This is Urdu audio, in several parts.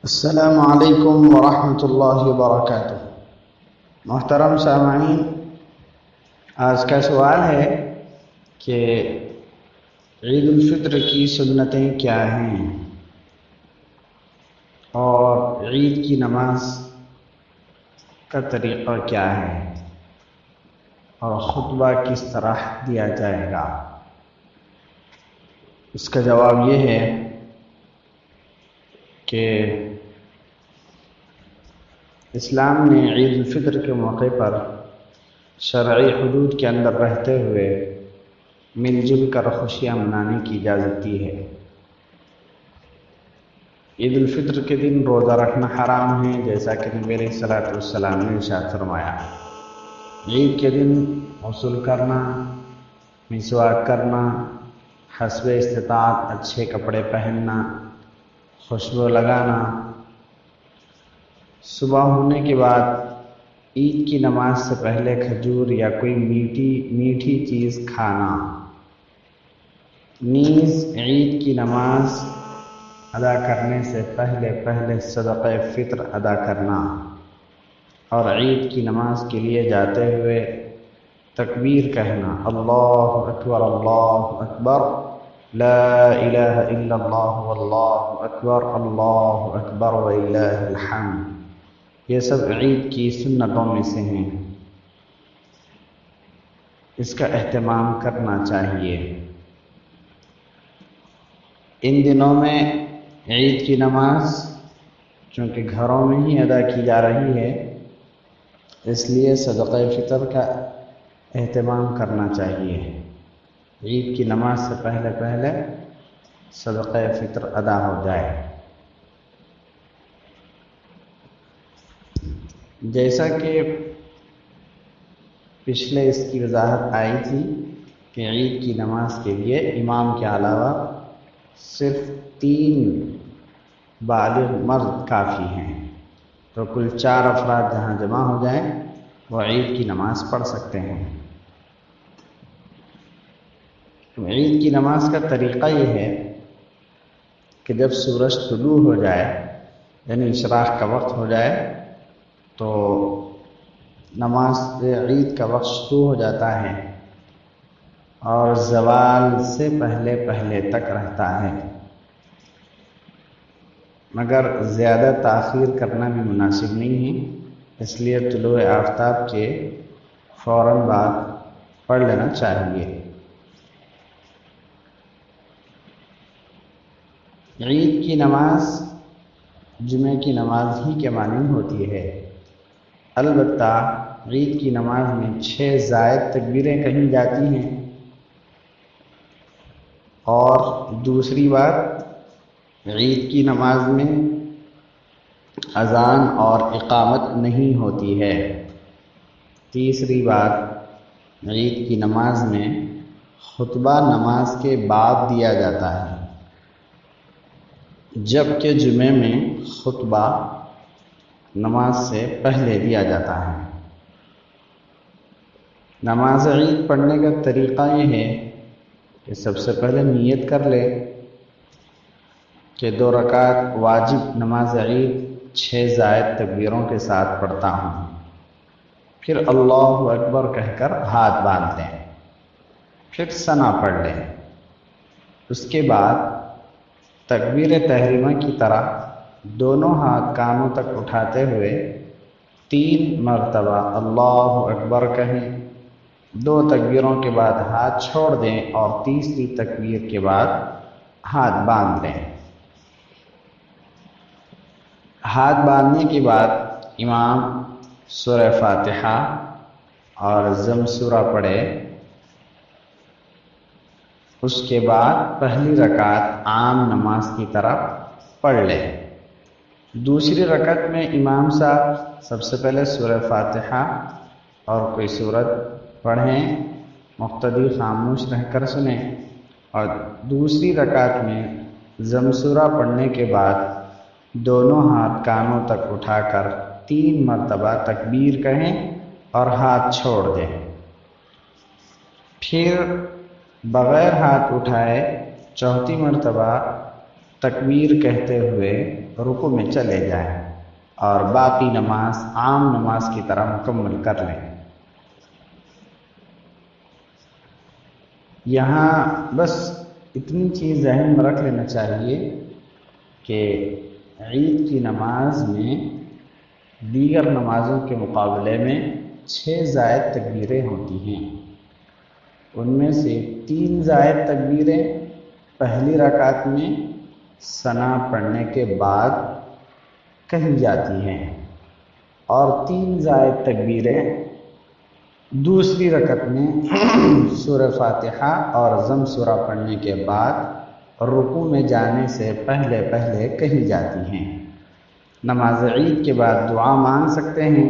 السلام علیکم ورحمۃ اللہ وبرکاتہ۔ محترم سامعین، آج کا سوال ہے کہ عید الفطر کی سنتیں کیا ہیں اور عید کی نماز کا طریقہ کیا ہے اور خطبہ کس طرح دیا جائے گا۔ اس کا جواب یہ ہے کہ اسلام نے عید الفطر کے موقع پر شرعی حدود کے اندر رہتے ہوئے مل جل کر خوشیاں منانے کی اجازت دی ہے۔ عید الفطر کے دن روزہ رکھنا حرام ہے، جیسا کہ نبی علیہ الصلوۃ والسلام نے ارشاد فرمایا۔ عید کے دن غسل کرنا، مسواک کرنا، حسب استطاعت اچھے کپڑے پہننا، خوشبو لگانا، صبح ہونے کے بعد عید کی نماز سے پہلے کھجور یا کوئی میٹھی چیز کھانا، نیز عید کی نماز ادا کرنے سے پہلے صدقہ فطر ادا کرنا اور عید کی نماز کے لیے جاتے ہوئے تکبیر کہنا، اللہ اکبر اللہ اکبر، لا الہ الا اللہ واللہ اکبر، اللہ اکبر وللہ الحمد۔ یہ سب عید کی سنتوں میں سے ہیں، اس کا اہتمام کرنا چاہیے۔ ان دنوں میں عید کی نماز چونکہ گھروں میں ہی ادا کی جا رہی ہے، اس لیے صدقہ فطر کا اہتمام کرنا چاہیے۔ عید کی نماز سے پہلے صدقہ فطر ادا ہو جائے۔ جیسا کہ پچھلے اس کی وضاحت آئی تھی کہ عید کی نماز کے لیے امام کے علاوہ صرف 3 بالغ مرد کافی ہیں، تو کل 4 افراد جہاں جمع ہو جائیں وہ عید کی نماز پڑھ سکتے ہیں۔ عید کی نماز کا طریقہ یہ ہے کہ جب سورج طلوع ہو جائے، یعنی اشراق کا وقت ہو جائے، تو نماز عید کا وقت شروع ہو جاتا ہے اور زوال سے پہلے تک رہتا ہے، مگر زیادہ تاخیر کرنا بھی مناسب نہیں ہے، اس لیے طلوع آفتاب کے فوراً بعد پڑھ لینا چاہیے۔ عید کی نماز جمعے کی نماز ہی کے مانند ہوتی ہے، البتہ عید کی نماز میں 6 زائد تکبیریں کہی جاتی ہیں، اور دوسری بات عید کی نماز میں اذان اور اقامت نہیں ہوتی ہے۔ تیسری بات عید کی نماز میں خطبہ نماز کے بعد دیا جاتا ہے، جبکہ جمعے میں خطبہ نماز سے پہلے دیا جاتا ہے۔ نماز عید پڑھنے کا طریقہ یہ ہے کہ سب سے پہلے نیت کر لے کہ 2 رکعت واجب نماز عید 6 زائد تکبیروں کے ساتھ پڑھتا ہوں، پھر اللہ اکبر کہہ کر ہاتھ باندھ لیں، پھر ثنا پڑھ لیں۔ اس کے بعد تکبیر تحریمہ کی طرح دونوں ہاتھ کانوں تک اٹھاتے ہوئے 3 مرتبہ اللہ اکبر کہیں، 2 تکبیروں کے بعد ہاتھ چھوڑ دیں اور تیسری تکبیر کے بعد ہاتھ باندھ لیں۔ ہاتھ باندھنے کے بعد امام سورہ فاتحہ اور ضم سورہ پڑھے، اس کے بعد پہلی رکعت عام نماز کی طرح پڑھ لے۔ دوسری رکعت میں امام صاحب سب سے پہلے سورہ فاتحہ اور کوئی سورت پڑھیں، مقتدی خاموش رہ کر سنیں، اور دوسری رکعت میں ضم سورہ پڑھنے کے بعد دونوں ہاتھ کانوں تک اٹھا کر 3 مرتبہ تکبیر کہیں اور ہاتھ چھوڑ دیں، پھر بغیر ہاتھ اٹھائے 4تھی مرتبہ تکبیر کہتے ہوئے رکوع میں چلے جائیں اور باقی نماز عام نماز کی طرح مکمل کر لیں۔ یہاں بس اتنی چیز ذہن میں رکھ لینا چاہیے کہ عید کی نماز میں دیگر نمازوں کے مقابلے میں 6 زائد تکبیریں ہوتی ہیں۔ ان میں سے 3 زائد تکبیریں پہلی رکعت میں ثنا پڑھنے کے بعد کہی جاتی ہیں اور 3 زائد تکبیریں دوسری رکعت میں سورہ فاتحہ اور ضم سورہ پڑھنے کے بعد رکوع میں جانے سے پہلے پہلے کہی جاتی ہیں۔ نماز عید کے بعد دعا مانگ سکتے ہیں،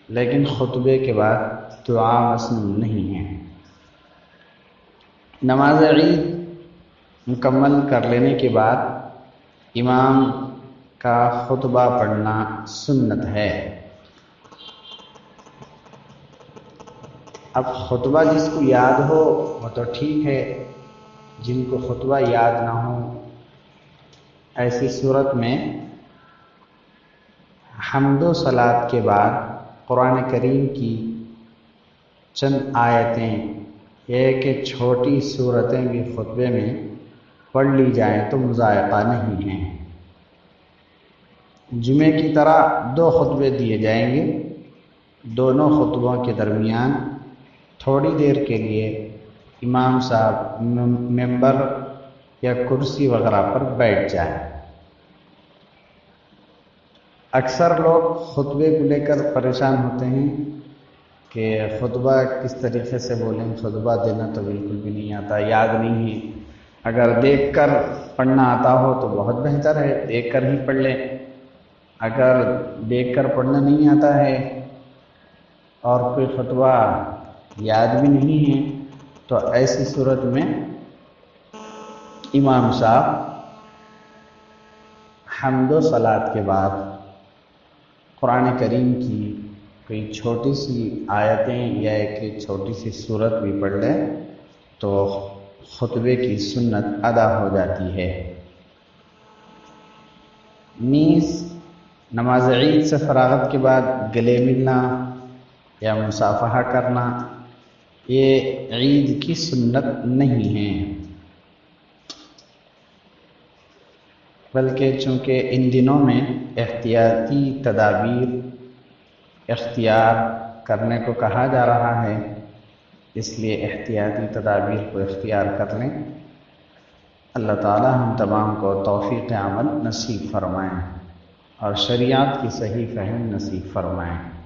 لیکن خطبے کے بعد دعا مسنون نہیں ہے۔ نماز عید مکمل کر لینے کے بعد امام کا خطبہ پڑھنا سنت ہے۔ اب خطبہ جس کو یاد ہو وہ تو ٹھیک ہے، جن کو خطبہ یاد نہ ہو ایسی صورت میں حمد و صلات کے بعد قرآن کریم کی چند آیتیں یہ کہ چھوٹی صورتیں بھی خطبے میں پڑھ لی جائیں تو مضائقہ نہیں ہے۔ جمعے کی طرح 2 خطبے دیے جائیں گے، دونوں خطبوں کے درمیان تھوڑی دیر کے لیے امام صاحب ممبر یا کرسی وغیرہ پر بیٹھ جائیں۔ اکثر لوگ خطبے کو لے کر پریشان ہوتے ہیں کہ خطبہ کس طریقے سے بولیں، خطبہ دینا تو بالکل بھی نہیں آتا، یاد نہیں ہے۔ اگر دیکھ کر پڑھنا آتا ہو تو بہت بہتر ہے، دیکھ کر ہی پڑھ لیں۔ اگر دیکھ کر پڑھنا نہیں آتا ہے اور کوئی خطبہ یاد بھی نہیں ہے تو ایسی صورت میں امام صاحب حمد و صلات کے بعد قرآن کریم کی کوئی چھوٹی سی آیتیں یا ایک چھوٹی سی صورت بھی پڑھ لے تو خطبے کی سنت ادا ہو جاتی ہے۔ نیز نماز عید سے فراغت کے بعد گلے ملنا یا مصافحہ کرنا یہ عید کی سنت نہیں ہے، بلکہ چونکہ ان دنوں میں احتیاطی تدابیر اختیار کرنے کو کہا جا رہا ہے، اس لیے احتیاطی تدابیر کو اختیار کر لیں۔ اللہ تعالی ہم تمام کو توفیق عمل نصیب فرمائیں اور شریعت کی صحیح فہم نصیب فرمائیں۔